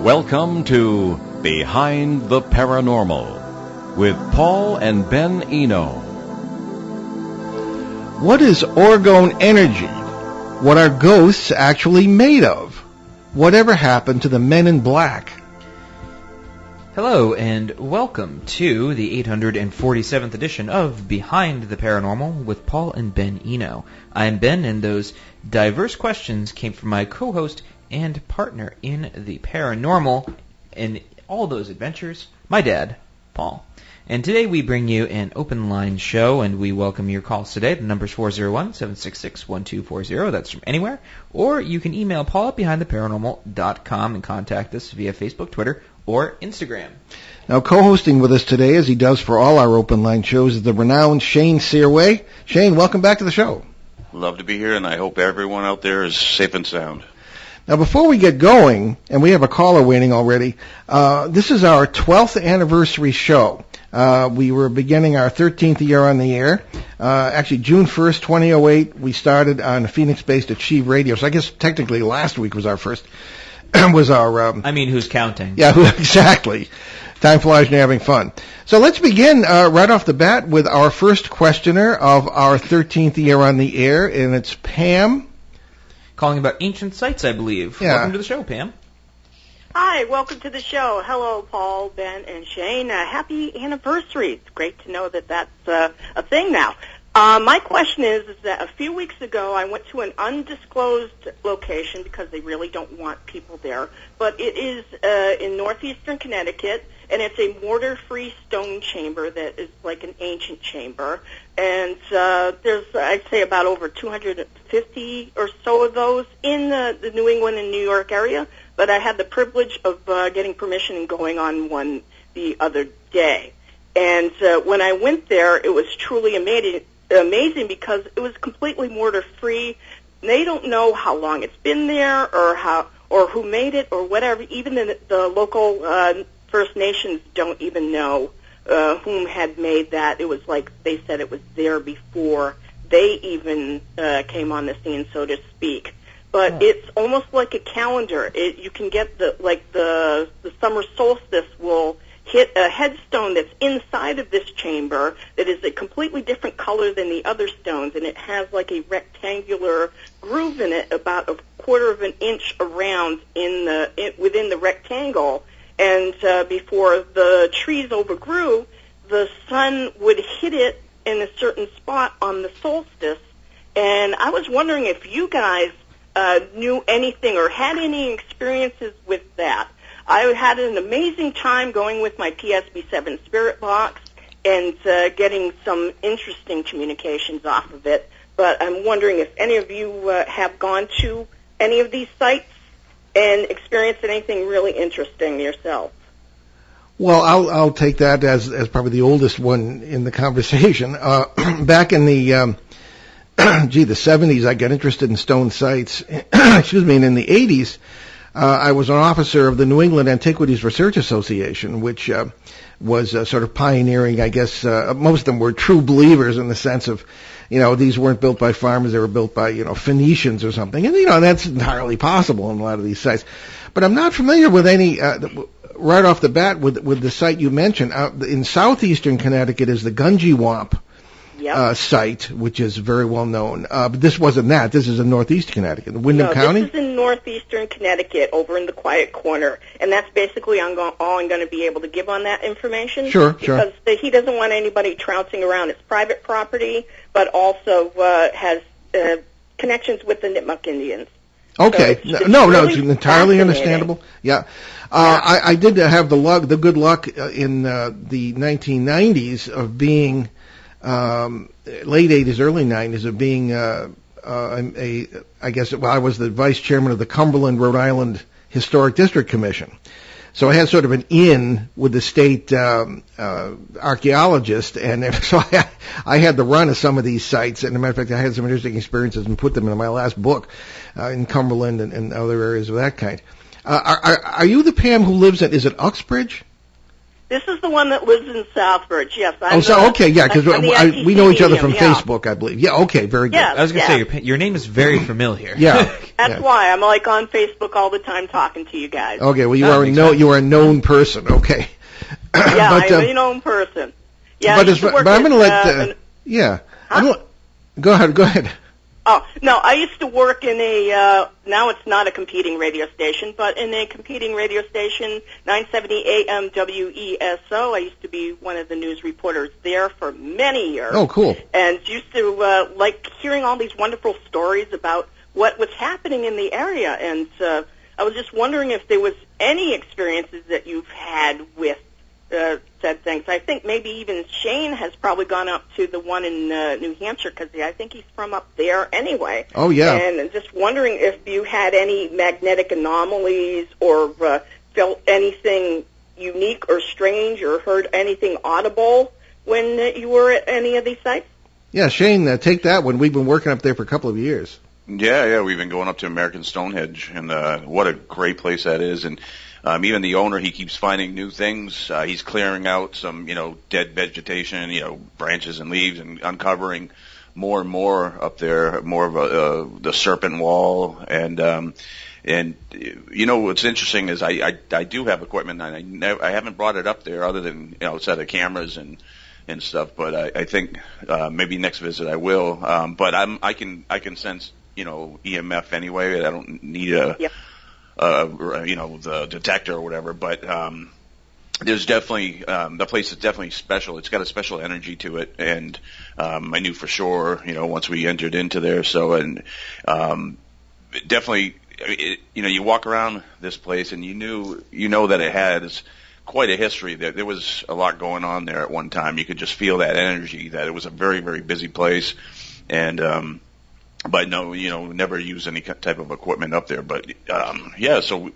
Welcome to Behind the Paranormal with Paul and Ben Eno. What is orgone energy? What are ghosts actually made of? Whatever happened to the men in black? Hello, and welcome to the 847th edition of Behind the Paranormal with Paul and Ben Eno. I'm Ben, and those diverse questions came from my co-host and partner in the paranormal and all those adventures, my dad, Paul. And today we bring you an open line show, and we welcome your calls today. The number's 401-766-1240. That's from anywhere. Or you can email Paul at behindtheparanormal.com and contact us via Facebook, Twitter, or Instagram. Now, co-hosting with us today, as he does for all our open line shows, is the renowned Shane Sirois. Shane, welcome back to the show. Love to be here, and I hope everyone out there is safe and sound. Now, before we get going, and we have a caller waiting already, this is our 12th anniversary show. We were beginning our 13th year on the air. Actually, June 1st, 2008, we started on Phoenix-based Achieve Radio. So I guess technically last week was our first, was our... who's counting? Yeah, exactly. Time flies when you're having fun. So let's begin right off the bat with our first questioner of our 13th year on the air, and it's Pam. Calling about ancient sites, I believe. Yeah. Welcome to the show, Pam. Hi, welcome to the show. Hello, Paul, Ben, and Shane. Happy anniversary. It's great to know that that's a thing now. My question is that a few weeks ago I went to an undisclosed location because they really don't want people there, but it is in northeastern Connecticut, and it's a mortar-free stone chamber that is like an ancient chamber. And there's, I'd say, about over 250 or so of those in the New England and New York area. But I had the privilege of getting permission and going on one the other day. And when I went there, it was truly amazing because it was completely mortar-free. They don't know how long it's been there or who made it or whatever. Even the local First Nations don't even know whom had made that. It was like they said it was there before they even came on the scene, so to speak. But it's almost like a calendar. You can get the summer solstice will hit a headstone that's inside of this chamber that is a completely different color than the other stones, and it has like a rectangular groove in it about a quarter of an inch around within the rectangle. And before the trees overgrew, the sun would hit it in a certain spot on the solstice. And I was wondering if you guys knew anything or had any experiences with that. I had an amazing time going with my PSB7 spirit box and getting some interesting communications off of it. But I'm wondering if any of you have gone to any of these sites and experienced anything really interesting yourself. Well, I'll take that as probably the oldest one in the conversation. Back in the the 70s, I got interested in stone sites. Excuse me, and in the 80s, I was an officer of the New England Antiquities Research Association, which was sort of pioneering. I guess most of them were true believers in the sense of, these weren't built by farmers; they were built by Phoenicians or something, and that's entirely possible in a lot of these sites. But I'm not familiar with any. Right off the bat, with the site you mentioned, in southeastern Connecticut is the Gunjiwamp site, which is very well known. But this wasn't that. This is in northeast Connecticut, Windham County? This is in northeastern Connecticut, over in the Quiet Corner. And that's basically all I'm going to be able to give on that information. Sure. Because he doesn't want anybody trouncing around. It's private property, but also has connections with the Nipmuc Indians. Okay. So it's entirely understandable. Yeah. I did have the good luck in the 1990s of being late 80s, early 90s of being I was the vice chairman of the Cumberland, Rhode Island Historic District Commission. So I had sort of an in with the state archaeologist, and so I had the run of some of these sites. And as a matter of fact, I had some interesting experiences and put them in my last book in Cumberland and other areas of that kind. Are you the Pam who lives at, is it Uxbridge? This is the one that lives in Southbridge. Yes. Okay, yeah, because we know each other from Facebook, I believe. Yeah, okay, very good. Yes, I was going to say, your name is very familiar. Yeah. That's why I'm like on Facebook all the time talking to you guys. Okay, well, you are a known person, okay. Yeah, I'm a known person. Yeah, but I'm going to let... Go ahead. Oh, no, I used to work in now it's not a competing radio station, but in a competing radio station, 970 AM WESO. I used to be one of the news reporters there for many years. Oh, cool. And used to like hearing all these wonderful stories about what was happening in the area. And I was just wondering if there was any experiences that you've had with said things. I think maybe even Shane has probably gone up to the one in New Hampshire because I think he's from up there anyway. Oh, yeah. And just wondering if you had any magnetic anomalies or felt anything unique or strange or heard anything audible when you were at any of these sites? Yeah, Shane, take that one. We've been working up there for a couple of years. Yeah, we've been going up to American Stonehenge, and what a great place that is. And even the owner, he keeps finding new things. He's clearing out some, dead vegetation, branches and leaves, and uncovering more and more up there, more of the serpent wall. And what's interesting is I do have equipment, and I haven't brought it up there other than set of cameras and stuff. But I think maybe next visit I will. But I can sense EMF anyway. I don't need the detector or whatever, but there's definitely the place is definitely special. It's got a special energy to it, and I knew for sure, once we entered into there. So, and definitely, you walk around this place, and you know that it has quite a history. There was a lot going on there at one time. You could just feel that energy. That it was a very, very busy place, and but no, never use any type of equipment up there. But so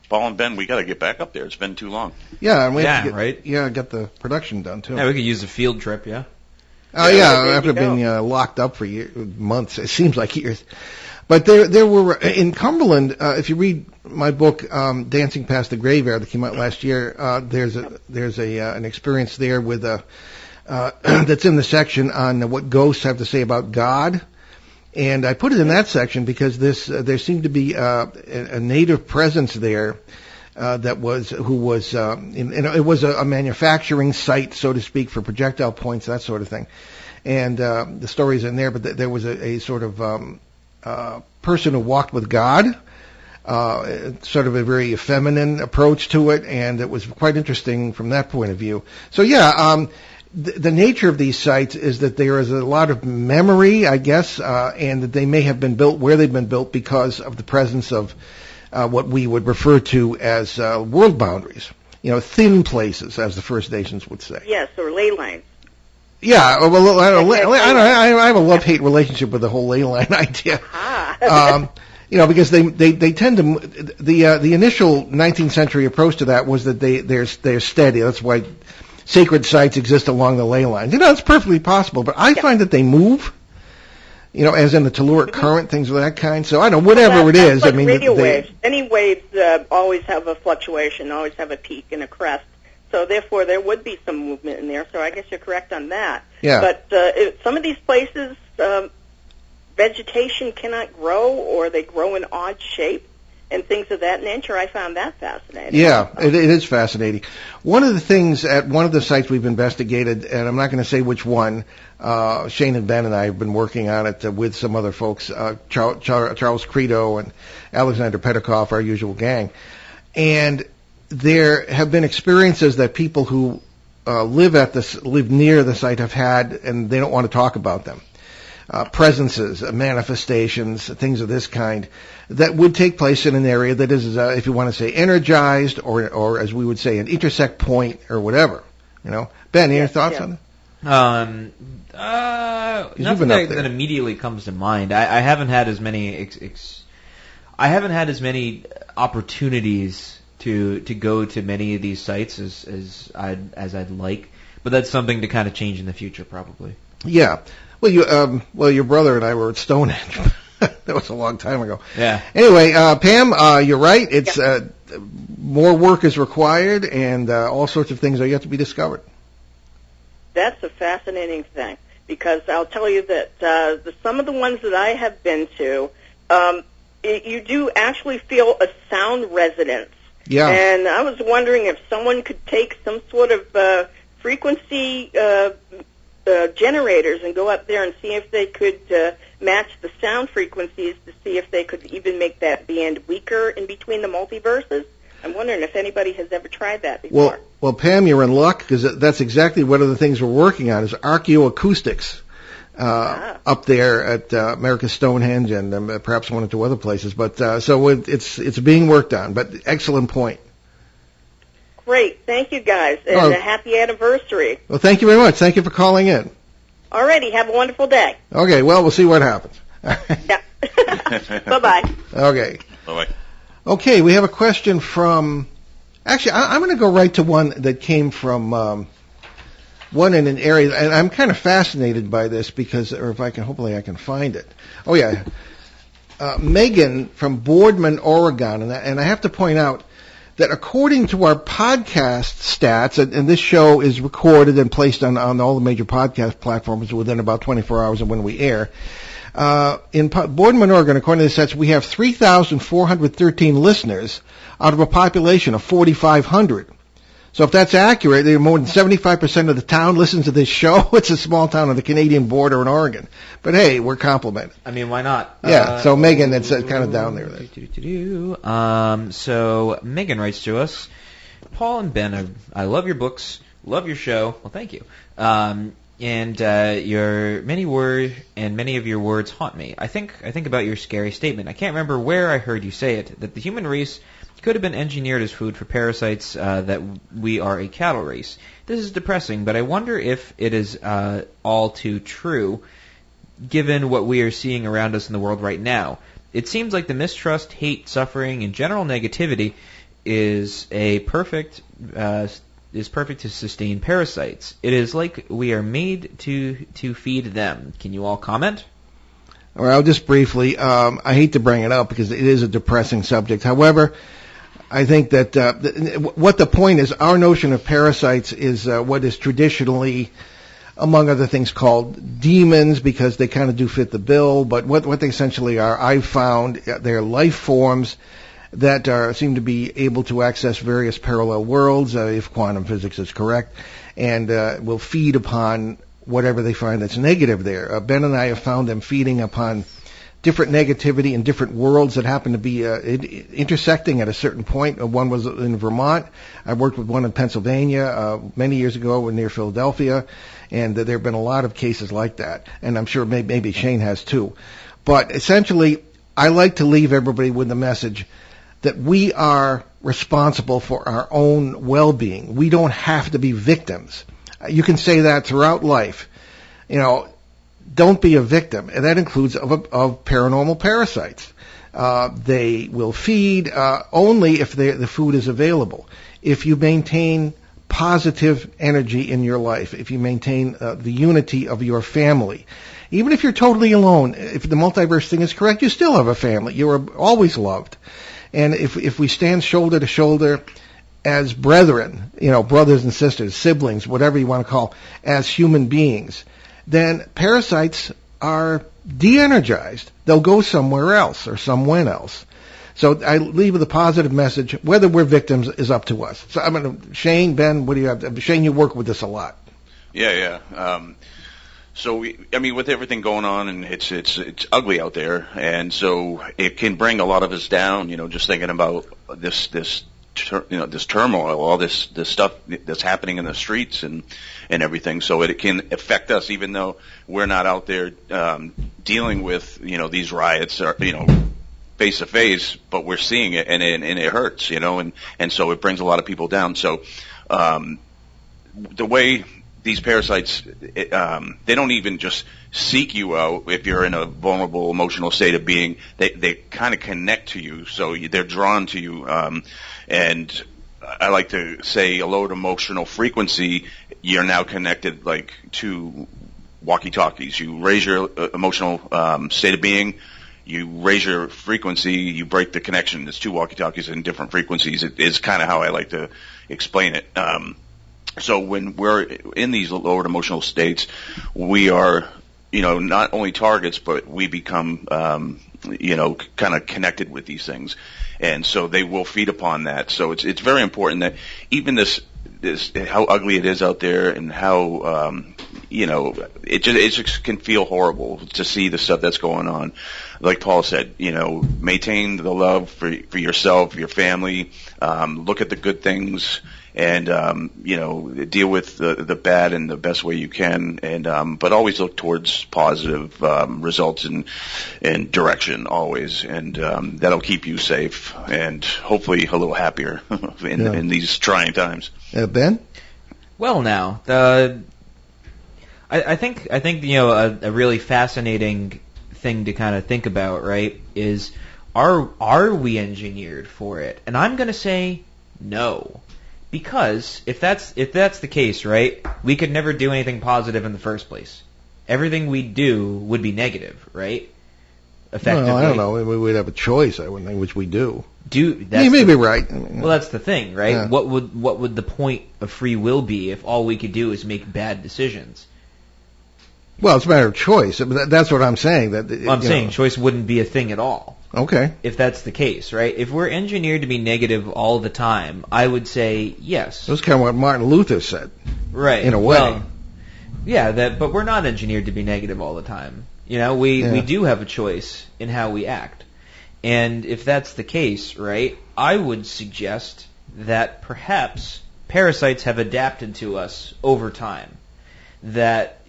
Paul and Ben, we got to get back up there. It's been too long. Yeah, and right? Yeah, get the production done too. Yeah, we could use a field trip. Yeah. After being locked up for months, it seems like years. But there were in Cumberland. If you read my book, Dancing Past the Graveyard, that came out last year, there's an experience there with that's in the section on what ghosts have to say about God. And I put it in that section because there seemed to be a native presence there it was a manufacturing site, so to speak, for projectile points, that sort of thing. And the story's in there, but there was a sort of person who walked with God, sort of a very feminine approach to it, and it was quite interesting from that point of view. So the nature of these sites is that there is a lot of memory, I guess, and that they may have been built where they've been built because of the presence of what we would refer to as world boundaries, thin places, as the First Nations would say. Yes, or ley lines. Yeah, well, I have a love-hate relationship with the whole ley line idea. Because they tend to the initial 19th century approach to that was that they're steady. That's why sacred sites exist along the ley lines. It's perfectly possible, but I find that they move, as in the telluric current, things of that kind. So I don't know, whatever it is. Like radio waves. Any waves always have a fluctuation, always have a peak and a crest. So therefore, there would be some movement in there. So I guess you're correct on that. Yeah. But some of these places, vegetation cannot grow, or they grow in odd shape. And things of that nature, I found that fascinating. Yeah, it is fascinating. One of the things at one of the sites we've investigated, and I'm not going to say which one, Shane and Ben and I have been working on it with some other folks, Charles Credo and Alexander Petikoff, our usual gang. And there have been experiences that people who live near the site have had, and they don't want to talk about them. Presences, manifestations, things of this kind that would take place in an area that is, if you want to say, energized, or as we would say, an intersect point or whatever. Ben, any thoughts on that? Nothing that immediately comes to mind. I haven't had as many. I haven't had as many opportunities to go to many of these sites as I'd like, but that's something to kind of change in the future, probably. Yeah. Well, your brother and I were at Stonehenge. That was a long time ago. Yeah. Anyway, Pam, you're right. It's more work is required, and all sorts of things are yet to be discovered. That's a fascinating thing, because I'll tell you that some of the ones that I have been to, you do actually feel a sound resonance. Yeah. And I was wondering if someone could take some sort of frequency generators and go up there and see if they could match the sound frequencies to see if they could even make that band weaker in between the multiverses. I'm wondering if anybody has ever tried that before. Well, Pam, you're in luck, because that's exactly one of the things we're working on is archaeoacoustics up there at America's Stonehenge and perhaps one or two other places. But so it's being worked on. But excellent point. Great. Thank you, guys, and a happy anniversary. Well, thank you very much. Thank you for calling in. All righty. Have a wonderful day. Okay, well, we'll see what happens. Yeah. Bye-bye. Okay. Bye-bye. Okay, we have a question from... Actually, I'm going to go right to one that came from one in an area, and I'm kind of fascinated by this because, or if I can, hopefully I can find it. Oh, yeah. Megan from Boardman, Oregon, and I have to point out that according to our podcast stats, and this show is recorded and placed on all the major podcast platforms within about 24 hours of when we air, in Boardman, Oregon, according to the stats, we have 3,413 listeners out of a population of 4,500. So if that's accurate, more than 75% of the town listens to this show. It's a small town on the Canadian border in Oregon. But hey, we're complimented. I mean, why not? Yeah, so Megan, that's kind of down there. So Megan writes to us, Paul and Ben, I love your books, love your show. Well, thank you. And your many of your words haunt me. I think about your scary statement. I can't remember where I heard you say it, that the human race could have been engineered as food for parasites, that we are a cattle race. This is depressing, but I wonder if it is all too true, given what we are seeing around us in the world right now. It seems like the mistrust, hate, suffering, and general negativity is perfect to sustain parasites. It is like we are made to feed them. Can you all comment? Well, just briefly, I hate to bring it up because it is a depressing subject. However, I think that what the point is, our notion of parasites is what is traditionally, among other things, called demons, because they kind of do fit the bill. But what they essentially are, I've found, they're life forms that seem to be able to access various parallel worlds, if quantum physics is correct, and will feed upon whatever they find that's negative there. Ben and I have found them feeding upon different negativity in different worlds that happen to be intersecting at a certain point. One was in Vermont. I worked with one in Pennsylvania many years ago near Philadelphia, and there have been a lot of cases like that, and I'm sure maybe Shane has too. But essentially, I like to leave everybody with the message that we are responsible for our own well-being. We don't have to be victims. You can say that throughout life. Don't be a victim, and that includes of paranormal parasites. They will feed only if the food is available. If you maintain positive energy in your life, if you maintain the unity of your family, even if you're totally alone, if the multiverse thing is correct, you still have a family. You are always loved. And if we stand shoulder to shoulder as brethren, brothers and sisters, siblings, whatever you want to call, as human beings, then parasites are de-energized. They'll go somewhere else or somewhere else. So I leave with a positive message. Whether we're victims is up to us. So Shane, Ben, what do you have? Shane, you work with this a lot. Yeah. So with everything going on, and it's ugly out there, and so it can bring a lot of us down. Just thinking about this turmoil, all this stuff that's happening in the streets and everything. So it can affect us, even though we're not out there dealing with these riots or face to face, but we're seeing it and it hurts, and so it brings a lot of people down. So the way these parasites, they don't even just seek you out if you're in a vulnerable emotional state of being. They kind of connect to you, so they're drawn to you. And I like to say a low emotional frequency, you're now connected to walkie-talkies. You raise your emotional state of being, you raise your frequency, you break the connection. There's two walkie-talkies in different frequencies. It is kind of how I like to explain it. So when we're in these lowered emotional states, we are, not only targets, but we become, kind of connected with these things. And so they will feed upon that. So it's very important that even this how ugly it is out there and how, it just can feel horrible to see the stuff that's going on. Like Paul said, maintain the love for yourself, your family, look at the good things, and deal with the bad in the best way you can, and but always look towards positive results and direction always, and that'll keep you safe and hopefully a little happier in these trying times. Ben? Well, now I think a really fascinating thing to kind of think about, right, is are we engineered for it? And I'm going to say no. Because if that's the case, right, we could never do anything positive in the first place. Everything we do would be negative, right? Effectively. Well, I don't know. We would have a choice, I would think, which we do. You may be right. Well, that's the thing, right? Yeah. What would the point of free will be if all we could do is make bad decisions? Well, it's a matter of choice. That's what I'm saying. I'm saying choice wouldn't be a thing at all. Okay. If that's the case, right? If we're engineered to be negative all the time, I would say yes. That's kind of what Martin Luther said. Right. In a way. Well, yeah, but we're not engineered to be negative all the time. We do have a choice in how we act. And if that's the case, right, I would suggest that perhaps parasites have adapted to us over time. That,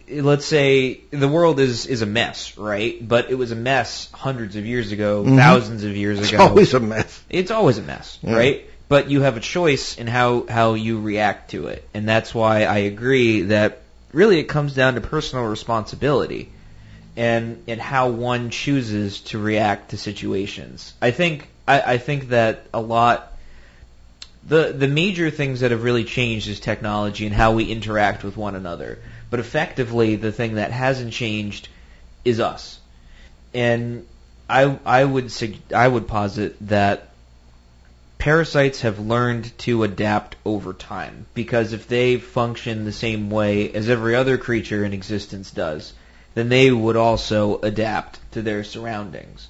let's say the world is a mess, right? But it was a mess hundreds of years ago, thousands of years ago. It's always a mess. It's always a mess, right? But you have a choice in how you react to it. And that's why I agree that really it comes down to personal responsibility and how one chooses to react to situations. I think that a lot... The major things that have really changed is technology and how we interact with one another. But effectively, the thing that hasn't changed is us. And I would posit that parasites have learned to adapt over time. Because if they function the same way as every other creature in existence does, then they would also adapt to their surroundings.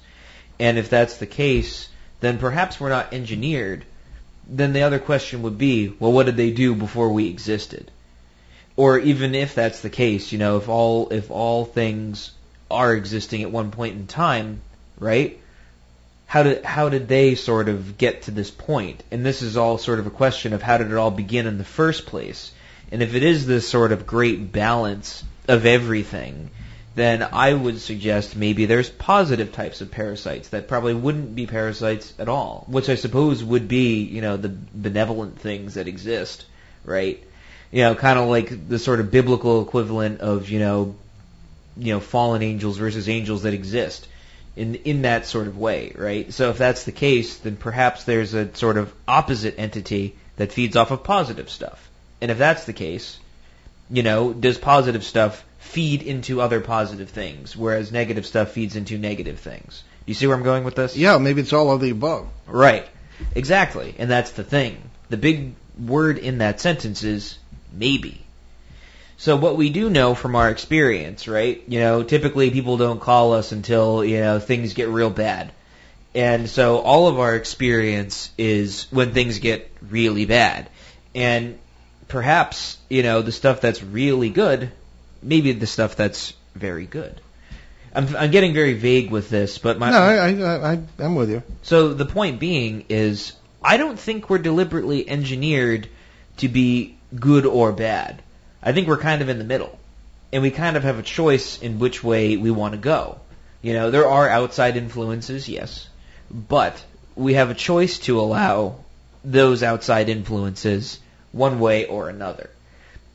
And if that's the case, then perhaps we're not engineered. Then the other question would be, well, what did they do before we existed? Or even if that's the case, if all things are existing at one point in time, right? How did they sort of get to this point? And this is all sort of a question of how did it all begin in the first place? And if it is this sort of great balance of everything, then I would suggest maybe there's positive types of parasites that probably wouldn't be parasites at all, which I suppose would be, the benevolent things that exist, right? Kind of like the sort of biblical equivalent of, fallen angels versus angels that exist in that sort of way, right? So if that's the case, then perhaps there's a sort of opposite entity that feeds off of positive stuff. And if that's the case, does positive stuff feed into other positive things, whereas negative stuff feeds into negative things? Do you see where I'm going with this? Yeah, maybe it's all of the above. Right. Exactly. And that's the thing. The big word in that sentence is maybe. So what we do know from our experience, right? Typically people don't call us until, things get real bad. And so all of our experience is when things get really bad. And perhaps, the stuff that's really good, maybe the stuff that's very good. I'm getting very vague with this, but I'm with you. So the point being is, I don't think we're deliberately engineered to be good or bad. I think we're kind of in the middle, and we kind of have a choice in which way we want to go. There are outside influences, yes, but we have a choice to allow those outside influences one way or another.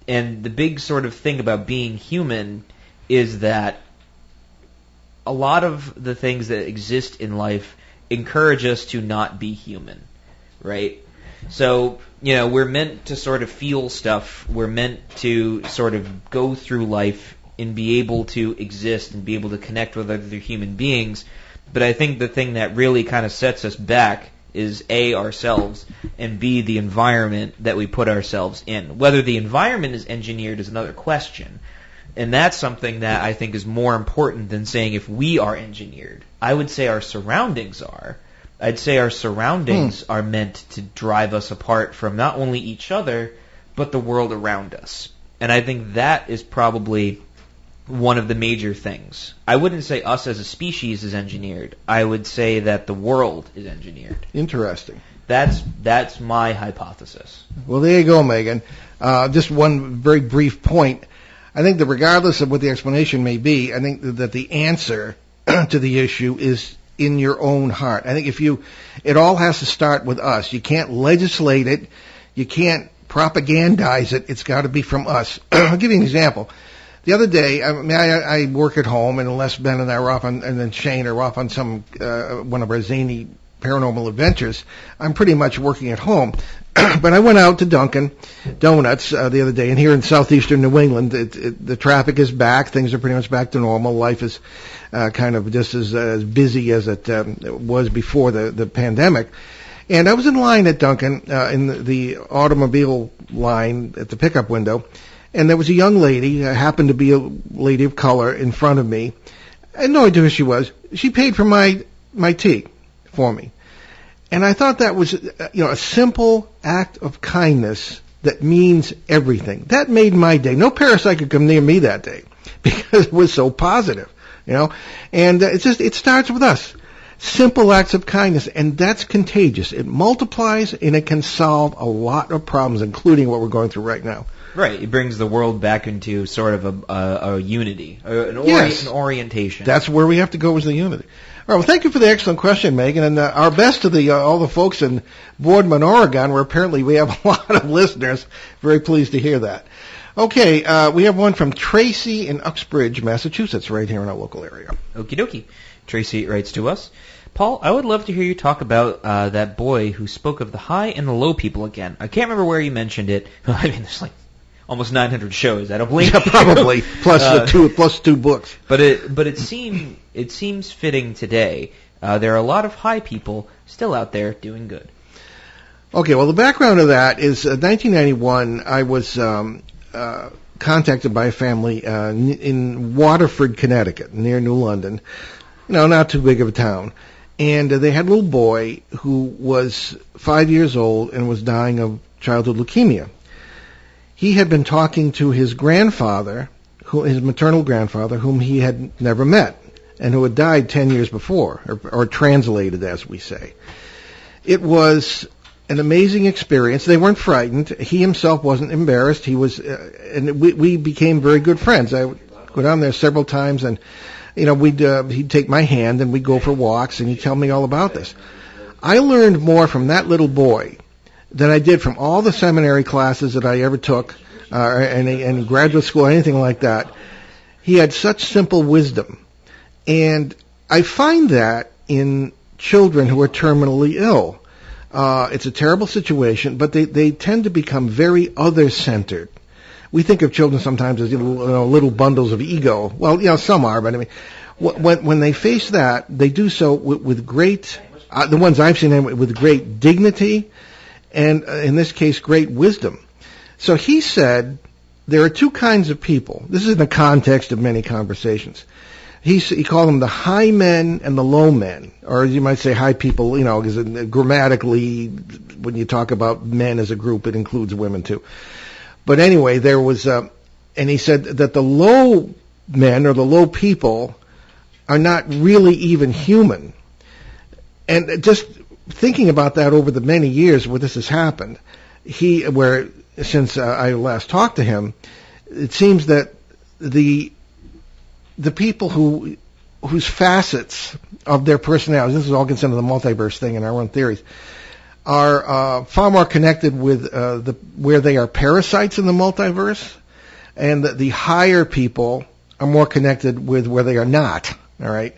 And the big sort of thing about being human is that a lot of the things that exist in life encourage us to not be human, right? So, we're meant to sort of feel stuff. We're meant to sort of go through life and be able to exist and be able to connect with other human beings. But I think the thing that really kind of sets us back is A, ourselves, and B, the environment that we put ourselves in. Whether the environment is engineered is another question. And that's something that I think is more important than saying if we are engineered. I would say our surroundings are. I'd say our surroundings are meant to drive us apart from not only each other, but the world around us. And I think that is probably one of the major things. I wouldn't say us as a species is engineered. I would say that the world is engineered. Interesting. That's my hypothesis. Well, there you go, Megan. Just one very brief point. I think that regardless of what the explanation may be, I think that the answer to the issue is in your own heart. I think it all has to start with us. You can't legislate it. You can't propagandize it. It's got to be from us. I'll give you an example. The other day, I work at home, and unless Ben and I are off on, and then Shane are off on some one of our zany paranormal adventures, I'm pretty much working at home. But I went out to Dunkin' Donuts the other day, and here in southeastern New England, the traffic is back. Things are pretty much back to normal. Life is kind of just as busy as it was before the pandemic. And I was in line at Dunkin' in the automobile line at the pickup window, and there was a young lady, happened to be a lady of color, in front of me. I had no idea who she was. She paid for my tea for me. And I thought that was, a simple act of kindness that means everything. That made my day. No parasite could come near me that day because it was so positive, And it starts with us. Simple acts of kindness, and that's contagious. It multiplies, and it can solve a lot of problems, including what we're going through right now. Right. It brings the world back into sort of a unity, an orientation. That's where we have to go, is the unity. All right, well, thank you for the excellent question, Megan, and our best to all the folks in Boardman, Oregon, where apparently we have a lot of listeners. Very pleased to hear that. Okay, we have one from Tracy in Uxbridge, Massachusetts, right here in our local area. Okie dokie. Tracy writes to us, Paul, I would love to hear you talk about that boy who spoke of the high and the low people again. I can't remember where you mentioned it. I mean, there's like almost 900 shows. I don't believe you. Probably plus two books. But it seems fitting today. There are a lot of high people still out there doing good. Okay, well, the background of that is 1991. I was contacted by a family in Waterford, Connecticut, near New London. Not too big of a town. And they had a little boy who was 5 years old and was dying of childhood leukemia. He had been talking to his grandfather, his maternal grandfather, whom he had never met, and who had died 10 years before, or translated, as we say. It was an amazing experience. They weren't frightened. He himself wasn't embarrassed. He was, and we became very good friends. I would go down there several times, and he'd take my hand, and we'd go for walks, and he'd tell me all about this. I learned more from that little boy than I did from all the seminary classes that I ever took, and graduate school, or anything like that. He had such simple wisdom. And I find that in children who are terminally ill. It's a terrible situation, but they tend to become very other-centered. We think of children sometimes as little bundles of ego. Well, some are, but I mean, when they face that, they do so with great, the ones I've seen with great dignity, and in this case, great wisdom. So he said there are two kinds of people. This is in the context of many conversations. He called them the high men and the low men, or you might say high people, because grammatically, when you talk about men as a group, it includes women too. But anyway, there was, and he said that the low men or the low people are not really even human. And just thinking about that over the many years where this has happened, since I last talked to him, it seems that the people whose facets of their personalities, this is all considered the multiverse thing in our own theories, are far more connected with where they are parasites in the multiverse, and the higher people are more connected with where they are not. All right,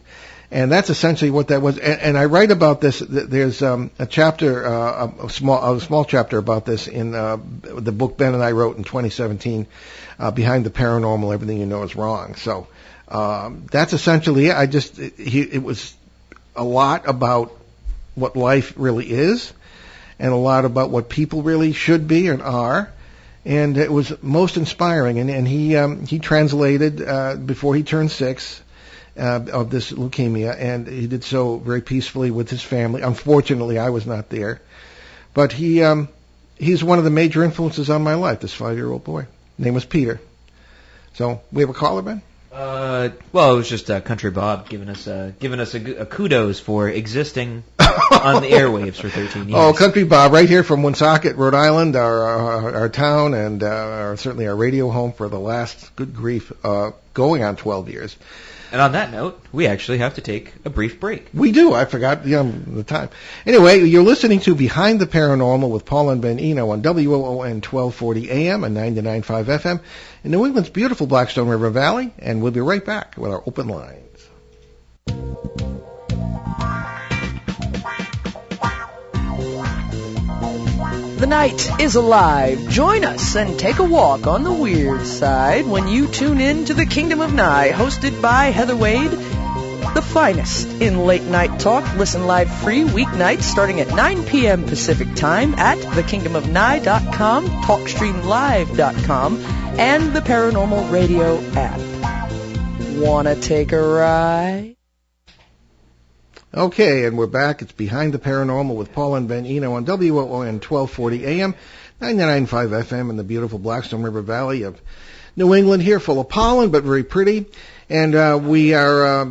And that's essentially what that was. And I write about this. There's a chapter, a small chapter about this in the book Ben and I wrote in 2017, Behind the Paranormal, Everything You Know Is Wrong. So that's essentially it. It was a lot about what life really is, and a lot about what people really should be and are. And it was most inspiring. And he translated before he turned 6. Of this leukemia, and he did so very peacefully with his family. Unfortunately, I was not there, but he's one of the major influences on my life. This 5-year-old boy, name was Peter. So we have a caller, Ben. Well, it was just Country Bob giving us a kudos for existing on the airwaves for 13 years. Oh, Country Bob, right here from Woonsocket, Rhode Island, our town, and certainly our radio home for the last, good grief, going on 12 years. And on that note, we actually have to take a brief break. We do. I forgot the time. Anyway, you're listening to Behind the Paranormal with Paul and Ben Eno on WOON 1240 AM and 99.5 FM in New England's beautiful Blackstone River Valley. And we'll be right back with our open lines. The night is alive. Join us and take a walk on the weird side when you tune in to the Kingdom of Nye, hosted by Heather Wade, the finest in late night talk. Listen live free weeknights starting at 9 p.m. Pacific time at thekingdomofnye.com, talkstreamlive.com, and the Paranormal Radio app. Wanna take a ride? Okay, and we're back. It's Behind the Paranormal with Paul and Ben Eno on WOON 1240 AM, 99.5 FM in the beautiful Blackstone River Valley of New England here, full of pollen, but very pretty. And we are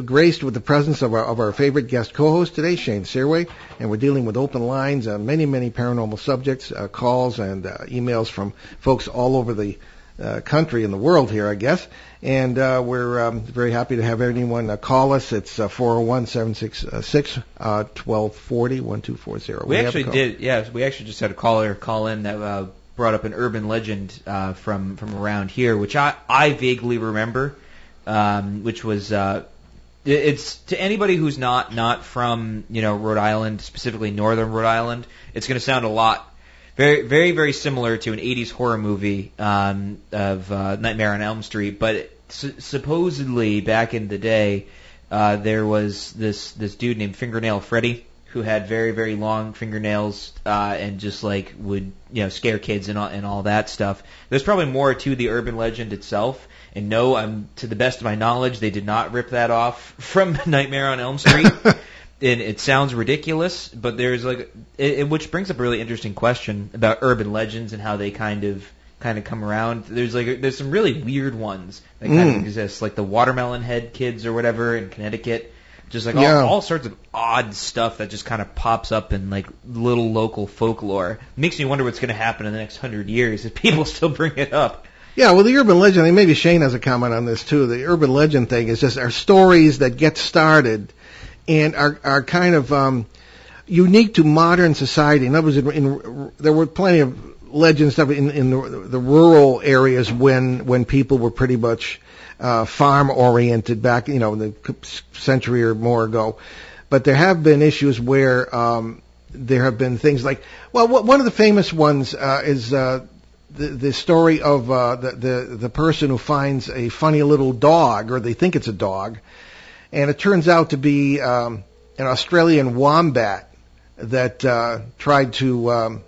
graced with the presence of our favorite guest co-host today, Shane Sirois, and we're dealing with open lines on many, many paranormal subjects, calls and emails from folks all over the country and the world here, I guess. And we're very happy to have anyone call us. It's 401-766-1240, 1240. We actually did, yeah. We actually just had a caller call in that brought up an urban legend from around here, which I vaguely remember, which was it's to anybody who's not from Rhode Island, specifically Northern Rhode Island. It's going to sound a lot. Very, very, very similar to an 80s horror movie of Nightmare on Elm Street, but supposedly back in the day, there was this dude named Fingernail Freddy who had very, very long fingernails and just would scare kids and all that stuff. There's probably more to the urban legend itself, and no, to the best of my knowledge, they did not rip that off from Nightmare on Elm Street. And it sounds ridiculous, but there's which brings up a really interesting question about urban legends and how they kind of come around. There's some really weird ones that kind of exist, like the watermelon head kids or whatever in Connecticut. Just all sorts of odd stuff that just kind of pops up in little local folklore. Makes me wonder what's going to happen in the next 100 years if people still bring it up. Yeah, well, the urban legend, and maybe Shane has a comment on this too. The urban legend thing is just our stories that get started and are kind of unique to modern society. In other words, there were plenty of legend stuff in the rural areas when people were pretty much farm oriented back, the century or more ago. But there have been issues where there have been things like, well, one of the famous ones is the story of the person who finds a funny little dog, or they think it's a dog. And it turns out to be an Australian wombat that tried to,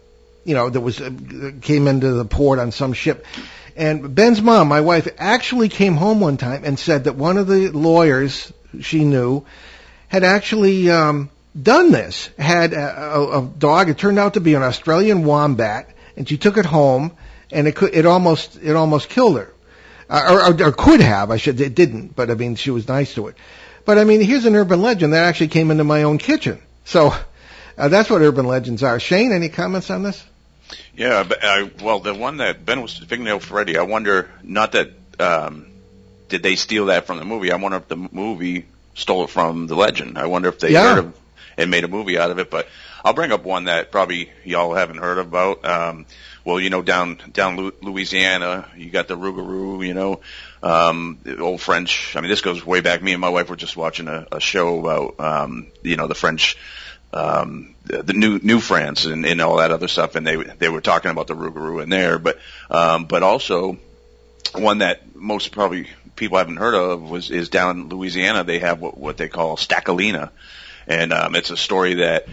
came into the port on some ship. And Ben's mom, my wife, actually came home one time and said that one of the lawyers she knew had actually done this. Had a dog. It turned out to be an Australian wombat, and she took it home, and it almost killed her, or could have. It didn't, but I mean, she was nice to it. But I mean, here's an urban legend that actually came into my own kitchen. So that's what urban legends are. Shane, any comments on this? Yeah, well, the one that Ben was Fingernail Freddy, I wonder, not that, did they steal that from the movie? I wonder if the movie stole it from the legend. I wonder if they heard of and made a movie out of it. But I'll bring up one that probably y'all haven't heard about. Well, down Louisiana, you got the Rougarou, the old French. I mean, this goes way back. Me and my wife were just watching a show about, the French, the new France and all that other stuff, and they were talking about the rougarou in there, but also one that most probably people haven't heard of is down in Louisiana. They have what they call staccolina, and it's a story that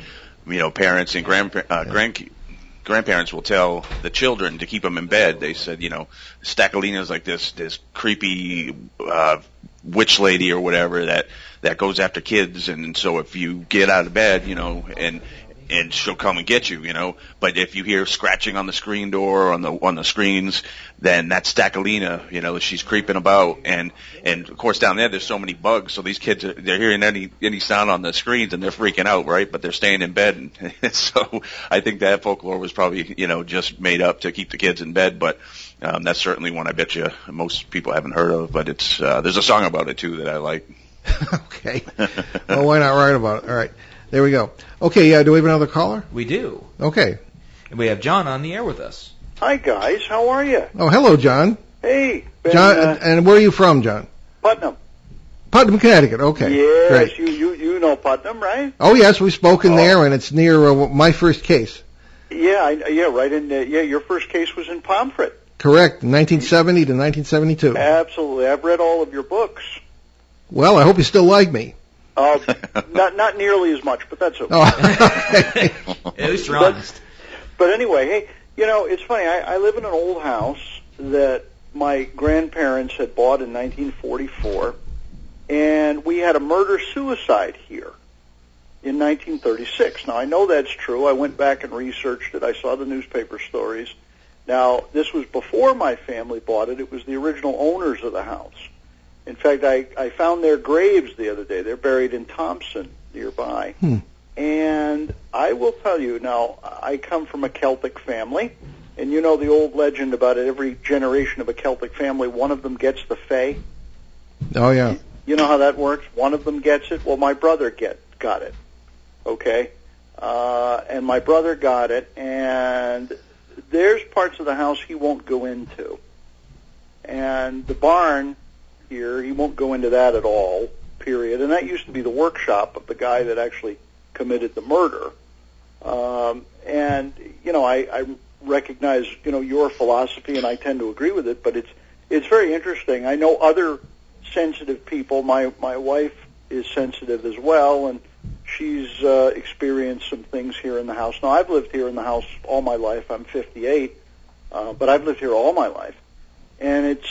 parents and grandparents will tell the children to keep them in bed. They said, staccolina is like this creepy witch lady or whatever that goes after kids, and so if you get out of bed, and she'll come and get you, But if you hear scratching on the screen door or on the screens, then that's staccolina, she's creeping about, and of course down there's so many bugs, so these kids they're hearing any sound on the screens and they're freaking out, right? But they're staying in bed, and so I think that folklore was probably just made up to keep the kids in bed, but that's certainly one I bet you most people haven't heard of. But it's there's a song about it too that I like. Okay, well, why not write about it? All right. There we go. Okay, do we have another caller? We do. Okay. And we have John on the air with us. Hi, guys. How are you? Oh, hello, John. Hey. John, and where are you from, John? Putnam. Putnam, Connecticut. Okay. Yes, great. You know Putnam, right? Oh, yes, we've spoken there, and it's near my first case. Yeah, right in. Your first case was in Pomfret. Correct, 1970 to 1972. Absolutely. I've read all of your books. Well, I hope you still like me. Not nearly as much, but that's okay. Oh. At least you're honest. But anyway, hey, it's funny. I live in an old house that my grandparents had bought in 1944, and we had a murder-suicide here in 1936. Now, I know that's true. I went back and researched it. I saw the newspaper stories. Now, this was before my family bought it. It was the original owners of the house. In fact, I found their graves the other day. They're buried in Thompson, nearby. And I will tell you, now, I come from a Celtic family, and you know the old legend about it, every generation of a Celtic family, one of them gets the Fae. Oh, yeah. You know how that works? One of them gets it. Well, my brother got it, okay? And my brother got it, and there's parts of the house he won't go into. And the barn here, he won't go into that at all, period. And that used to be the workshop of the guy that actually committed the murder. And I recognize your philosophy, and I tend to agree with it. But it's very interesting. I know other sensitive people. My wife is sensitive as well, and she's experienced some things here in the house. Now, I've lived here in the house all my life. I'm 58, but I've lived here all my life, and it's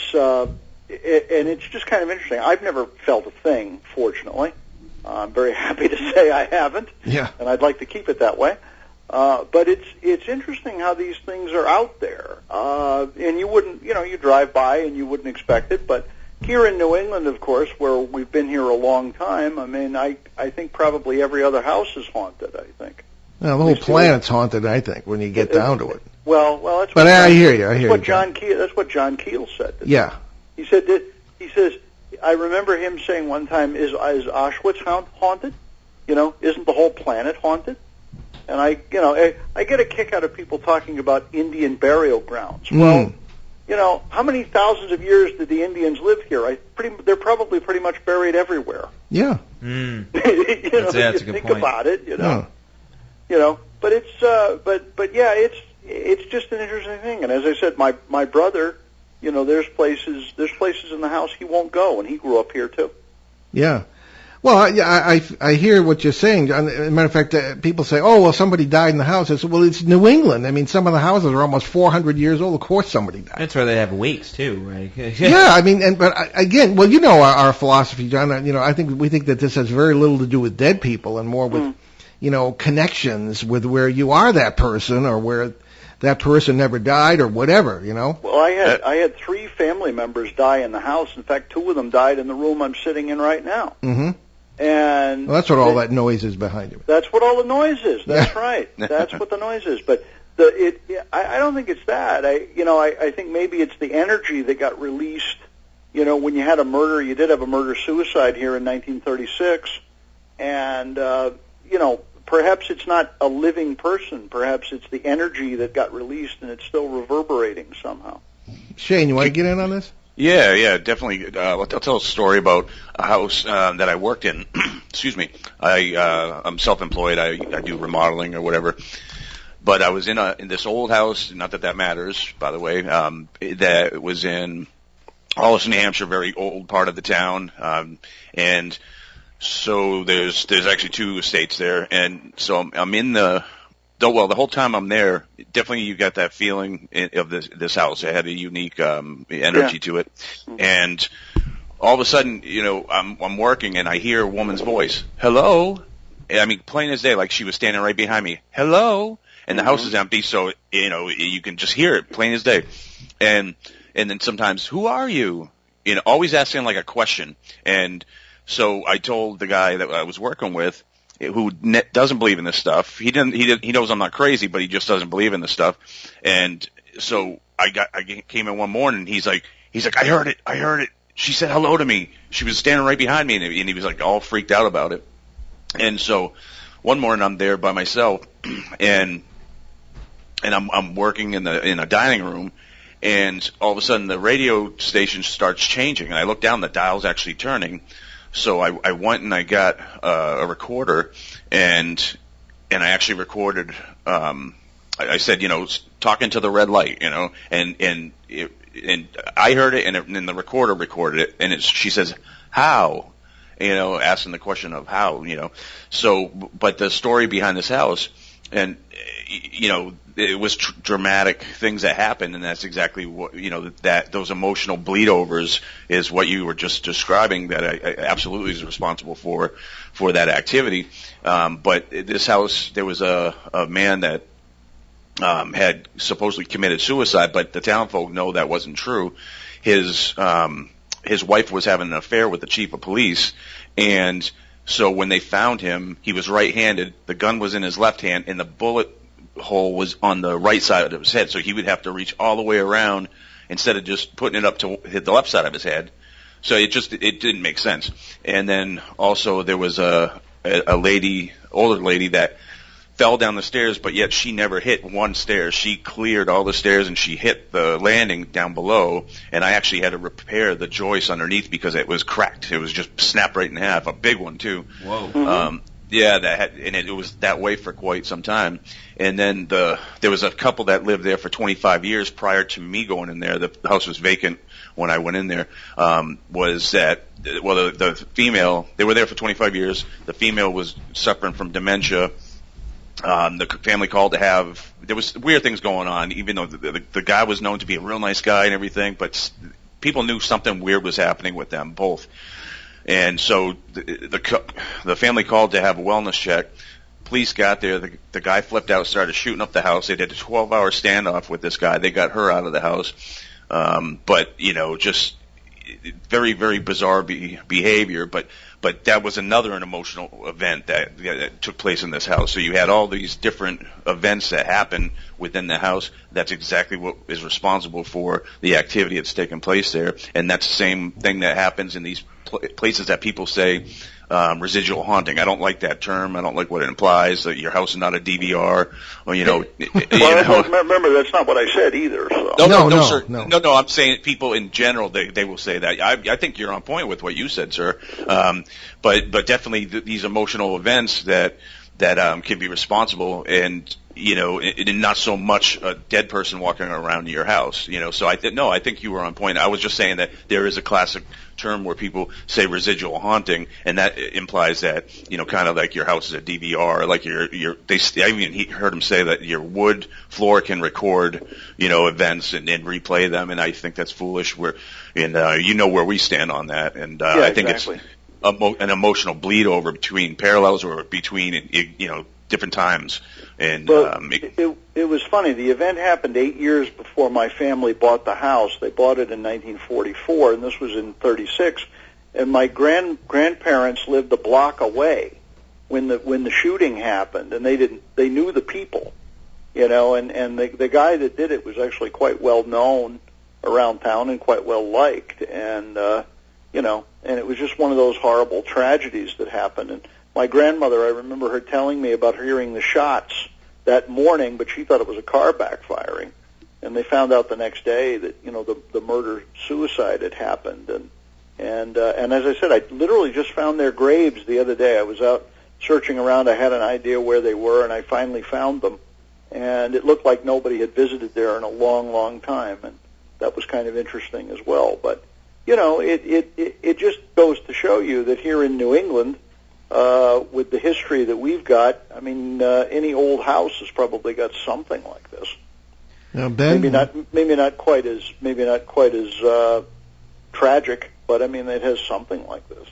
just kind of interesting. I've never felt a thing, fortunately. I'm very happy to say I haven't. Yeah. And I'd like to keep it that way. But it's interesting how these things are out there. And you wouldn't, you drive by and you wouldn't expect it. But here in New England, of course, where we've been here a long time, I mean, I think probably every other house is haunted, I think. Well, the whole planet's haunted, I think, when you get down to it. Well, that's. But I hear you. That's what John Keel said. Yeah. He says, I remember him saying one time, is Auschwitz haunted? Isn't the whole planet haunted? And I get a kick out of people talking about Indian burial grounds. Well, how many thousands of years did the Indians live here? They're probably pretty much buried everywhere. Yeah. That's a good think point. about it, Yeah. But it's it's just an interesting thing. And as I said, my brother, there's places in the house he won't go, and he grew up here too. Yeah. Well, I hear what you're saying. As a matter of fact, people say, "Oh, well, somebody died in the house." I said, "Well, it's New England. I mean, some of the houses are almost 400 years old. Of course, somebody died." That's where they have wakes too, right? Yeah, I mean, but again, well, our philosophy, John. I think we think that this has very little to do with dead people and more with, connections with where you are that person or where that person never died or whatever. Well, I had 3 family members die in the house. In fact, 2 of them died in the room I'm sitting in right now. Mm-hmm. And well, that's what all that noise is behind you. That's what all the noise is. That's right. That's what the noise is. But I don't think it's that. I think maybe it's the energy that got released. When you had a murder, you did have a murder-suicide here in 1936, and perhaps it's not a living person. Perhaps it's the energy that got released, and it's still reverberating somehow. Shane, you want to get in on this? Yeah, definitely. I'll tell a story about a house that I worked in. Excuse me. I'm self-employed. I do remodeling or whatever. But I was in this old house. Not that matters, by the way. That was in Hollis, New Hampshire, very old part of the town. And so there's actually two estates there, and so I'm in the whole time I'm there, definitely you got that feeling of this house. It had a unique energy to it, and all of a sudden, I'm working and I hear a woman's voice, "Hello," I mean, plain as day, like she was standing right behind me. "Hello," and the house is empty, so you can just hear it, plain as day, and then sometimes, "Who are you?" Always asking like a question, and so I told the guy that I was working with, who doesn't believe in this stuff. He knows I'm not crazy, but he just doesn't believe in this stuff. And so I came in one morning, and he's like, I heard it. She said hello to me. She was standing right behind me, and he was like all freaked out about it. And so one morning I'm there by myself, and I'm working in a dining room, and all of a sudden the radio station starts changing, and I look down, the dial's actually turning. So I went and I got a recorder, and I actually recorded. I said, talking to the red light, and I heard it, and then the recorder recorded it, and she says, "How?" Asking the question of how, So, but the story behind this house, and it was dramatic things that happened, and that's exactly what that those emotional bleed overs is what you were just describing. That I absolutely is responsible for that activity. But this house, there was a man that had supposedly committed suicide, but the town folk know that wasn't true. His wife was having an affair with the chief of police, and so when they found him, he was right-handed. The gun was in his left hand, and the bullet hole was on the right side of his head, so he would have to reach all the way around instead of just putting it up to hit the left side of his head. So it didn't make sense. And then also there was a older lady that fell down the stairs, but yet she never hit one stair. She cleared all the stairs and she hit the landing down below, and I actually had to repair the joist underneath because it was cracked. It was just snapped right in half, a big one too. Whoa. And it was that way for quite some time. And then there was a couple that lived there for 25 years prior to me going in there. The house was vacant when I went in there. The female, they were there for 25 years. The female was suffering from dementia. The family called there was weird things going on, even though the guy was known to be a real nice guy and everything, but people knew something weird was happening with them both. And so the family called to have a wellness check. Police got there. The guy flipped out, started shooting up the house. They did a 12-hour standoff with this guy. They got her out of the house. But just very, very bizarre behavior. But that was an emotional event that took place in this house. So you had all these different events that happened within the house. That's exactly what is responsible for the activity that's taken place there. And that's the same thing that happens in these places that people say residual haunting. I don't like that term. I don't like what it implies, that your house is not a DVR. Or, remember, that's not what I said either. So. No, I'm saying people in general, they will say that. I think you're on point with what you said, sir. But definitely these emotional events that can be responsible, and not so much a dead person walking around your house. So I think you were on point. I was just saying that there is a classic term where people say residual haunting, and that implies that kind of like your house is a DVR, like I even heard them say that your wood floor can record events and replay them, and I think that's foolish. Where where we stand on that, and I think exactly. It's an emotional bleed over between parallels or between different times. And it was funny. The event happened 8 years before my family bought the house. They bought it in 1944, and this was in 36. And my grandparents lived a block away when the shooting happened, and they knew the people, and the guy that did it was actually quite well known around town and quite well liked, and and it was just one of those horrible tragedies that happened. And my grandmother, I remember her telling me about hearing the shots that morning, but she thought it was a car backfiring. and they found out the next day that the murder-suicide had happened. And as I said, I literally just found their graves the other day. I was out searching around. I had an idea where they were, and I finally found them. And it looked like nobody had visited there in a long, long time, and that was kind of interesting as well. But it just goes to show you that here in New England, with the history that we've got, I mean, any old house has probably got something like this. Now, Ben, maybe not quite as tragic, but I mean, it has something like this.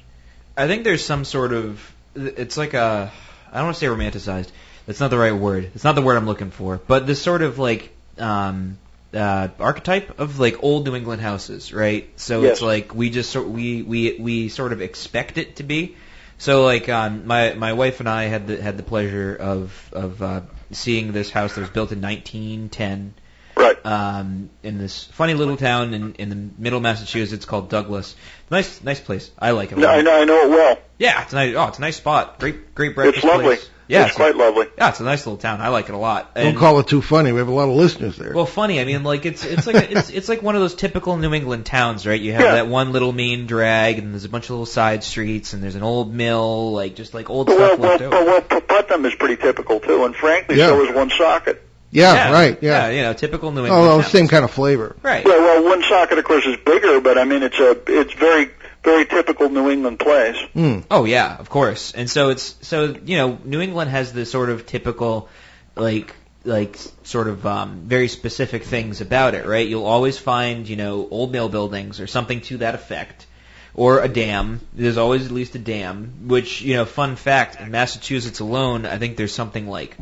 I think there's some sort of, it's like I don't want to say romanticized. That's not the right word. It's not the word I'm looking for. But this sort of like archetype of like old New England houses, right? So Yes. It's like we just we sort of expect it to be. So like my wife and I had the pleasure of seeing this house that was built in 1910. Right. In this funny little town in the middle of Massachusetts called Douglas. Nice place. I like it a lot. I know it well. Yeah, it's nice. Oh, it's a nice spot. Great breakfast It's lovely. place. Yeah, it's quite lovely. Yeah, it's a nice little town. I like it a lot. don't call it too funny. We have a lot of listeners there. Well, funny. I mean, like it's like it's like one of those typical New England towns, right? You have that one little main drag, and there's a bunch of little side streets, and there's an old mill, like just like old stuff left over. Well, Putnam is pretty typical too, and frankly, so is Woonsocket. Yeah, right. Yeah, typical New England. Oh, towns. same kind of flavor. Right. Well, Woonsocket, of course, is bigger, but I mean, it's very, very typical New England place. Oh yeah, of course. And so New England has this sort of typical, like sort of very specific things about it, right? You'll always find old mill buildings or something to that effect, or a dam. There's always at least a dam. Which fun fact, in Massachusetts alone, I think there's something like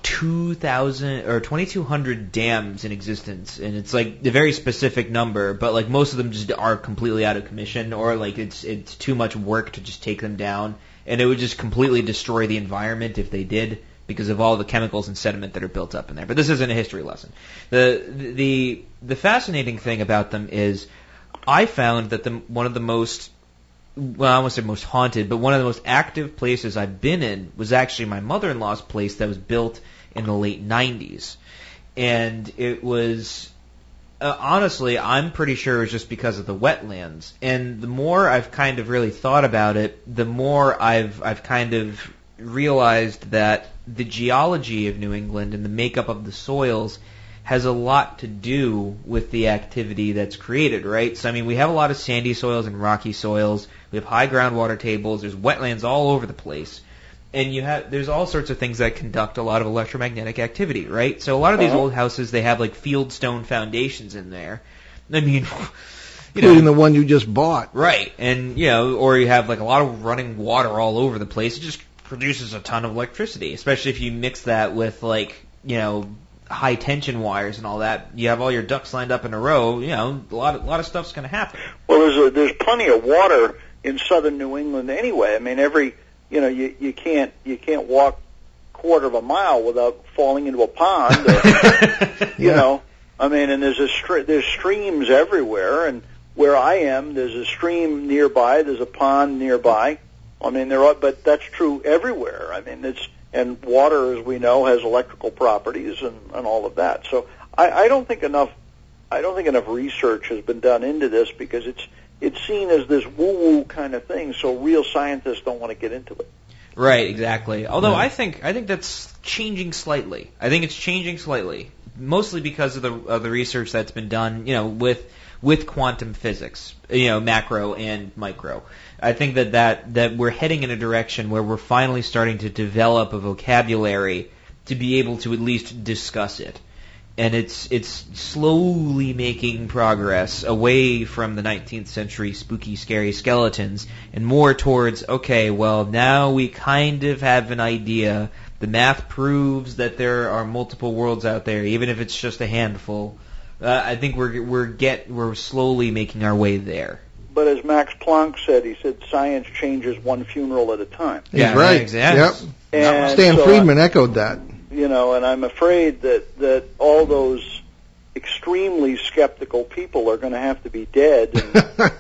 2,000 or 2,200 dams in existence, and it's like a very specific number, but like most of them just are completely out of commission, or like it's too much work to just take them down, and it would just completely destroy the environment if they did, because of all the chemicals and sediment that are built up in there. But this isn't a history lesson. The fascinating thing about them is I found that one of the most, well, I won't say most haunted, but one of the most active places I've been in was actually my mother-in-law's place that was built in the late 90s. And it was, honestly, I'm pretty sure it was just because of the wetlands. And the more I've kind of really thought about it, the more I've kind of realized that the geology of New England and the makeup of the soils has a lot to do with the activity that's created, right? So, I mean, we have a lot of sandy soils and rocky soils. We have high groundwater tables. There's wetlands all over the place. And there's all sorts of things that conduct a lot of electromagnetic activity, right? So a lot of these old houses, they have like fieldstone foundations in there. I mean, including the one you just bought. Right. And, or you have like a lot of running water all over the place. It just produces a ton of electricity, especially if you mix that with like, high tension wires and all that. You have all your ducks lined up in a row. A lot of stuff's going to happen. Well, there's plenty of water in southern New England anyway. I mean, you can't walk a quarter of a mile without falling into a pond. Or, I mean, and there's streams everywhere. And where I am, there's a stream nearby. There's a pond nearby. I mean, but that's true everywhere. I mean, and water, as we know, has electrical properties and all of that. So I don't think enough research has been done into this because it's seen as this woo-woo kind of thing. So real scientists don't want to get into it. Right, exactly. Although I think that's changing slightly. I think it's changing slightly, mostly because of the research that's been done, with quantum physics, macro and micro. I think that we're heading in a direction where we're finally starting to develop a vocabulary to be able to at least discuss it. And it's slowly making progress away from the 19th century spooky, scary skeletons and more towards, okay, well, now we kind of have an idea. The math proves that there are multiple worlds out there, even if it's just a handful. I think we're slowly making our way there. But as Max Planck said, he said science changes one funeral at a time. He's right. Exactly. Yep. And Stan Friedman echoed that. And I'm afraid that all those extremely skeptical people are going to have to be dead,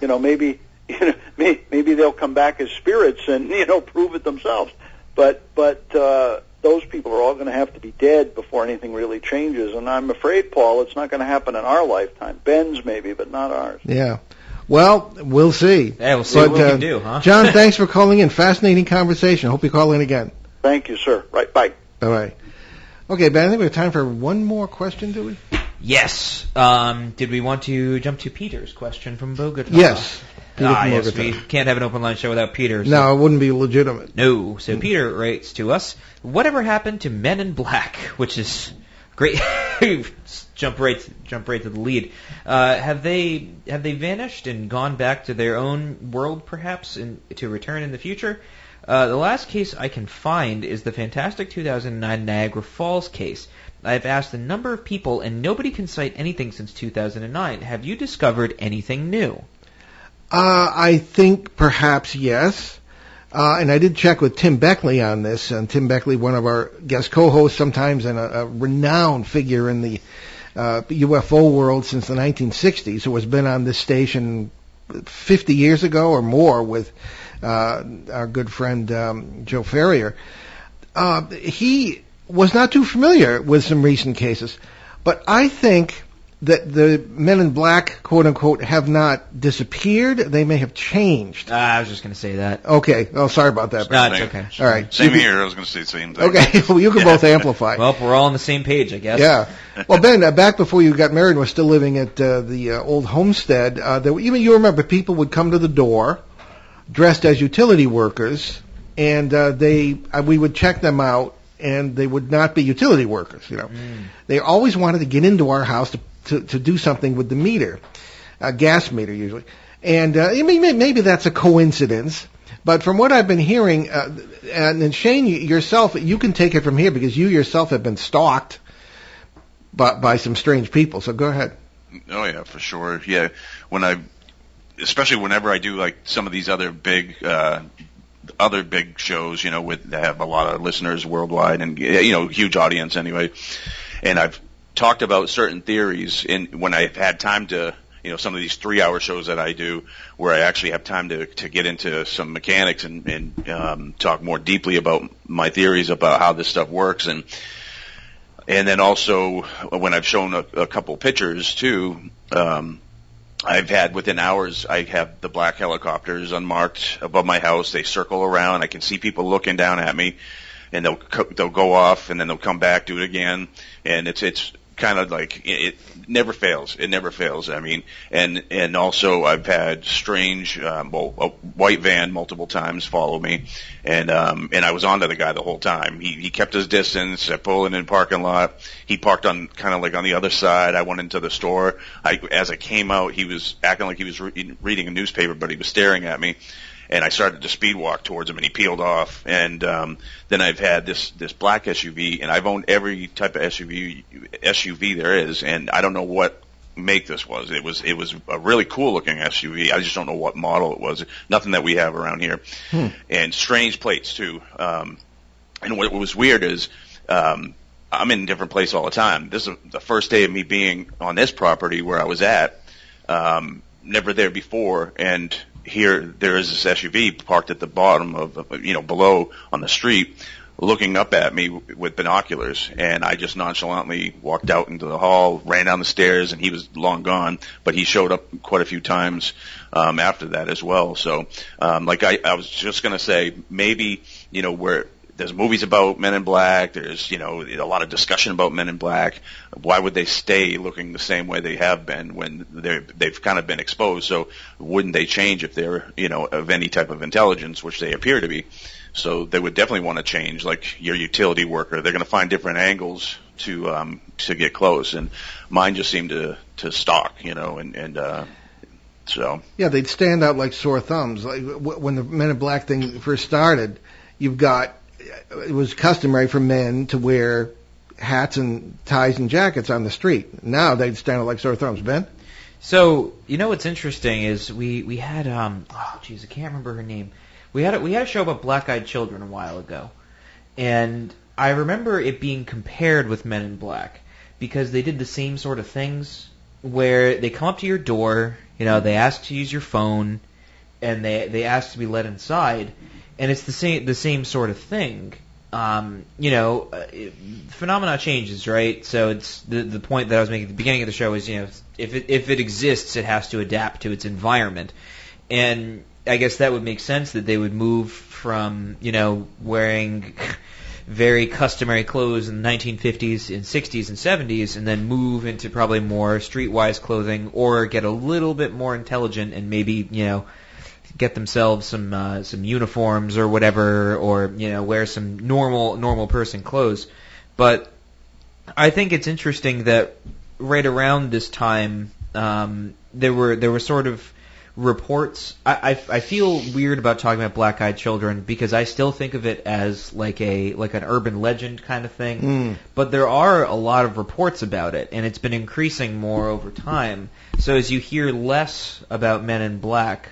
and maybe they'll come back as spirits and prove it themselves. But those people are all going to have to be dead before anything really changes. And I'm afraid, Paul, it's not going to happen in our lifetime. Ben's maybe, but not ours. Yeah. Well, we'll see. Yeah, we'll see what we can do, huh? John, thanks for calling in. Fascinating conversation. Hope you call in again. Thank you, sir. Right, bye. Bye-bye. Okay, Ben, I think we have time for one more question, do we? Yes. Did we want to jump to Peter's question from Bogota? Yes. Yes, we can't have an open line show without Peter. So. No, it wouldn't be legitimate. No. So Peter writes to us, whatever happened to Men in Black, which is great. jump right to the lead. Have they vanished and gone back to their own world, perhaps, to return in the future? The last case I can find is the fantastic 2009 Niagara Falls case. I've asked a number of people, and nobody can cite anything since 2009. Have you discovered anything new? I think perhaps yes. And I did check with Tim Beckley on this, and Tim Beckley, one of our guest co-hosts sometimes, and a renowned figure in the UFO world since the 1960s, who has been on this station 50 years ago or more with our good friend Joe Ferrier. He was not too familiar with some recent cases, but I think that the Men in Black, quote-unquote, have not disappeared. They may have changed. I was just going to say that. Okay. Oh, sorry about that. No, it's okay. All right. Same here. I was going to say the same thing. Okay. Well, you can both amplify. Well, we're all on the same page, I guess. Yeah. Well, Ben, back before you got married and were still living at the old homestead, even you remember people would come to the door dressed as utility workers, and we would check them out, and they would not be utility workers, you know. They always wanted to get into our house to do something with the meter, a gas meter usually. And maybe that's a coincidence, but from what I've been hearing, and Shane, yourself, you can take it from here because you yourself have been stalked by some strange people, so go ahead. Oh, yeah, for sure. Yeah, especially whenever I do like some of these other big shows, you know, that have a lot of listeners worldwide and, you know, huge audience anyway. And I've talked about certain theories when I've had time to, you know, some of these 3-hour shows that I do where I actually have time to get into some mechanics and talk more deeply about my theories about how this stuff works. And then also when I've shown a couple pictures too, I've had within hours, I have the black helicopters unmarked above my house. They circle around. I can see people looking down at me, and they'll go off, and then they'll come back, do it again, and it's kind of like it never fails. It never fails. I mean, and also I've had strange, a white van multiple times follow me, and I was onto the guy the whole time. He kept his distance. I pulled in the parking lot. He parked on kind of like on the other side. I went into the store. As I came out, he was acting like he was reading a newspaper, but he was staring at me. And I started to speed walk towards him, and he peeled off. And then I've had this black SUV, and I've owned every type of SUV there is, and I don't know what make this was. It was a really cool looking SUV. I just don't know what model it was. Nothing that we have around here, and strange plates too. And what was weird is I'm in a different place all the time. This is the first day of me being on this property where I was at. Never there before, and here there is this SUV parked at the bottom of, below on the street, looking up at me with binoculars, and I just nonchalantly walked out into the hall, ran down the stairs, and he was long gone, but he showed up quite a few times after that as well. So, I was just going to say, maybe, where there's movies about Men in Black, there's, a lot of discussion about Men in Black. Why would they stay looking the same way they have been when they've kind of been exposed? So wouldn't they change if they're, of any type of intelligence, which they appear to be? So they would definitely want to change, like your utility worker. They're going to find different angles to get close. And mine just seemed to stalk, so. Yeah, they'd stand out like sore thumbs. Like when the Men in Black thing first started, it was customary for men to wear hats and ties and jackets on the street. Now they'd stand out like sore thumbs. Ben? So, what's interesting is we had, I can't remember her name. We had a show about black-eyed children a while ago. And I remember it being compared with Men in Black because they did the same sort of things where they come up to your door, they ask to use your phone, and they ask to be let inside. And it's the same sort of thing. phenomena changes, right? So it's the point that I was making at the beginning of the show is, if it exists, it has to adapt to its environment. And I guess that would make sense that they would move from, wearing very customary clothes in the 1950s and 60s and 70s and then move into probably more streetwise clothing, or get a little bit more intelligent and maybe, get themselves some uniforms or whatever, or wear some normal person clothes. But I think it's interesting that right around this time there were sort of reports. I feel weird about talking about black-eyed children because I still think of it as like an urban legend kind of thing. But there are a lot of reports about it, and it's been increasing more over time. So as you hear less about Men in Black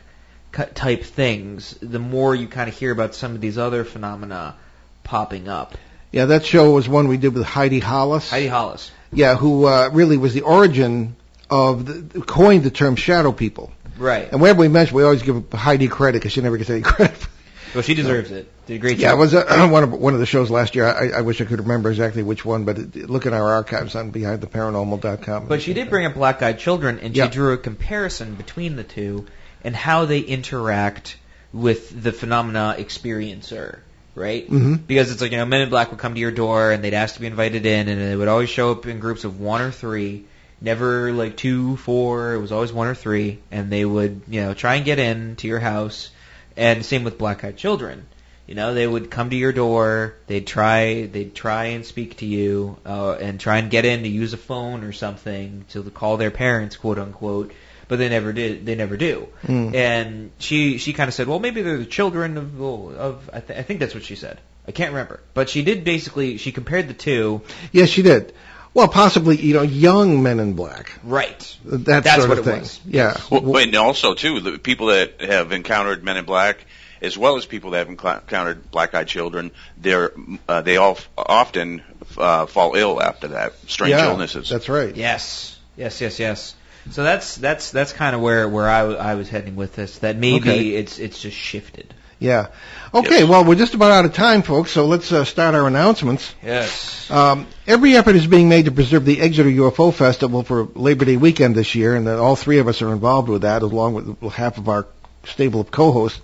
type things, the more you kind of hear about some of these other phenomena popping up. Yeah, that show was one we did with Heidi Hollis. Heidi Hollis. Yeah, who really was the origin of coined the term shadow people. Right. And whenever we mention, we always give Heidi credit because she never gets any credit. Well, she deserves it. Did a great job. Yeah, it was one of the shows last year. I wish I could remember exactly which one, but look in our archives on BehindTheParanormal.com. But she did bring up black-eyed children, and she drew a comparison between the two and how they interact with the phenomena experiencer, right? Mm-hmm. Because it's like, Men in Black would come to your door, and they'd ask to be invited in, and they would always show up in groups of 1 or 3. Never like 2, 4. It was always 1 or 3, and they would, try and get in to your house. And same with black-eyed children. They would come to your door. They'd try and speak to you, and try and get in to use a phone or something to call their parents, quote unquote. But they never did. They never do. And she kind of said, well, maybe they're the children of I think that's what she said. I can't remember, but she did basically. She compared the two. Yes, she did. Well, possibly, young Men in Black. Right. That's sort what of it thing. Was. Yeah. Well, and also, too, the people that have encountered Men in Black, as well as people that have encountered black-eyed children, they all often fall ill after that. Strange illnesses. That's right. Yes. So that's kind of where I was heading with this. That maybe it's just shifted. Yeah. Okay, Well, we're just about out of time, folks, so let's start our announcements. Yes. Every effort is being made to preserve the Exeter UFO Festival for Labor Day weekend this year, and all 3 of us are involved with that, along with half of our stable of co-hosts.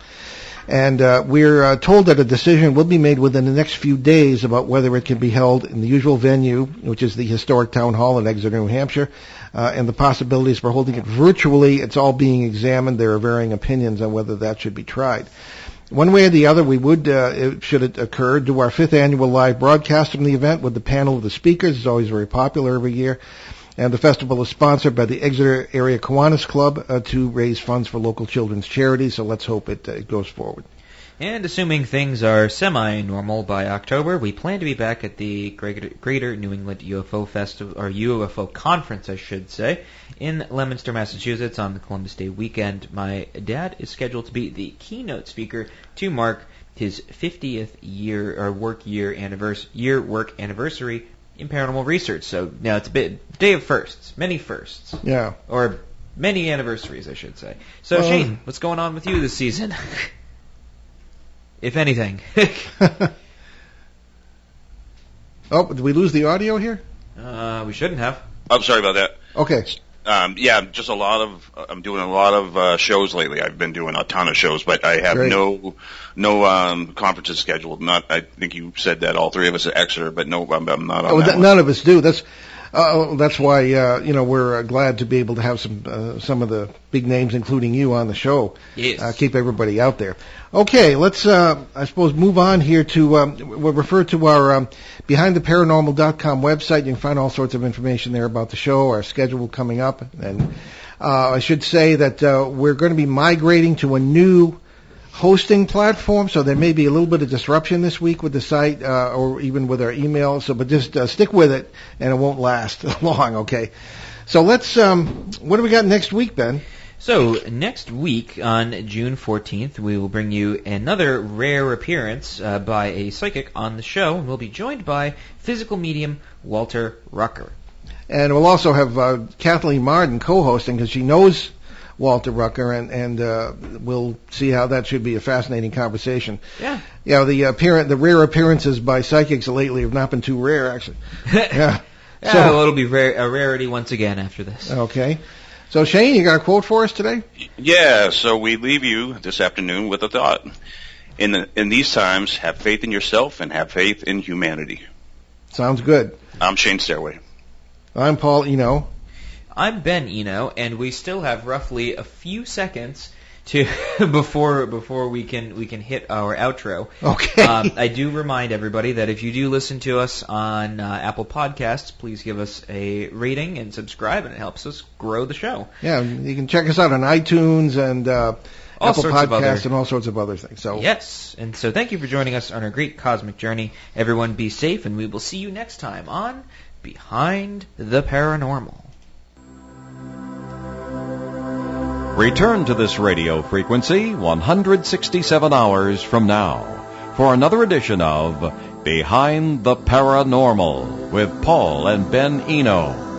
And we're told that a decision will be made within the next few days about whether it can be held in the usual venue, which is the historic town hall in Exeter, New Hampshire, and the possibilities for holding it virtually. It's all being examined. There are varying opinions on whether that should be tried. One way or the other, we would, should it occur, do our 5th annual live broadcast from the event with the panel of the speakers. It's always very popular every year. And the festival is sponsored by the Exeter Area Kiwanis Club to raise funds for local children's charities, so let's hope it goes forward. And assuming things are semi-normal by October, we plan to be back at the Greater New England UFO Festival, or UFO Conference, I should say, in Leominster, Massachusetts on the Columbus Day weekend. My dad is scheduled to be the keynote speaker to mark his 50th year or work anniversary in paranormal research. So now it's a day of firsts, many firsts. Yeah. Or many anniversaries, I should say. So Shane, what's going on with you this season? If anything. Oh, did we lose the audio here? We shouldn't have. I'm sorry about that. Okay. Just I'm doing a lot of shows lately. I've been doing a ton of shows, but I have no conferences scheduled. I think you said that all 3 of us at Exeter, but no, I'm not on that one. None of us do. That's why we're glad to be able to have some of the big names, including you, on the show. Yes. Keep everybody out there. Okay, let's I suppose move on here to we'll refer to our BehindTheParanormal.com website. You can find all sorts of information there about the show, our schedule coming up, and I should say that we're going to be migrating to a new hosting platform, so there may be a little bit of disruption this week with the site or even with our email. So, but just stick with it, and it won't last long. Okay. So let's. What do we got next week, Ben? So next week on June 14th, we will bring you another rare appearance by a psychic on the show, and we'll be joined by physical medium Walter Rucker. And we'll also have Kathleen Marden co-hosting because she knows Walter Rucker, and we'll see how that should be a fascinating conversation. Yeah. Yeah, the rare appearances by psychics lately have not been too rare, actually. Yeah. So, well, it'll be a rarity once again after this. Okay. So, Shane, you got a quote for us today? Yeah, so we leave you this afternoon with a thought. In these times, have faith in yourself and have faith in humanity. Sounds good. I'm Shane Sirois. I'm Paul Eno. I'm Ben Eno, and we still have roughly a few seconds to before we can hit our outro. Okay. I do remind everybody that if you do listen to us on Apple Podcasts, please give us a rating and subscribe, and it helps us grow the show. Yeah, you can check us out on iTunes and Apple Podcasts and all sorts of other things. So yes, and so thank you for joining us on our great cosmic journey. Everyone be safe, and we will see you next time on Behind the Paranormal. Return to this radio frequency 167 hours from now for another edition of Behind the Paranormal with Paul and Ben Eno.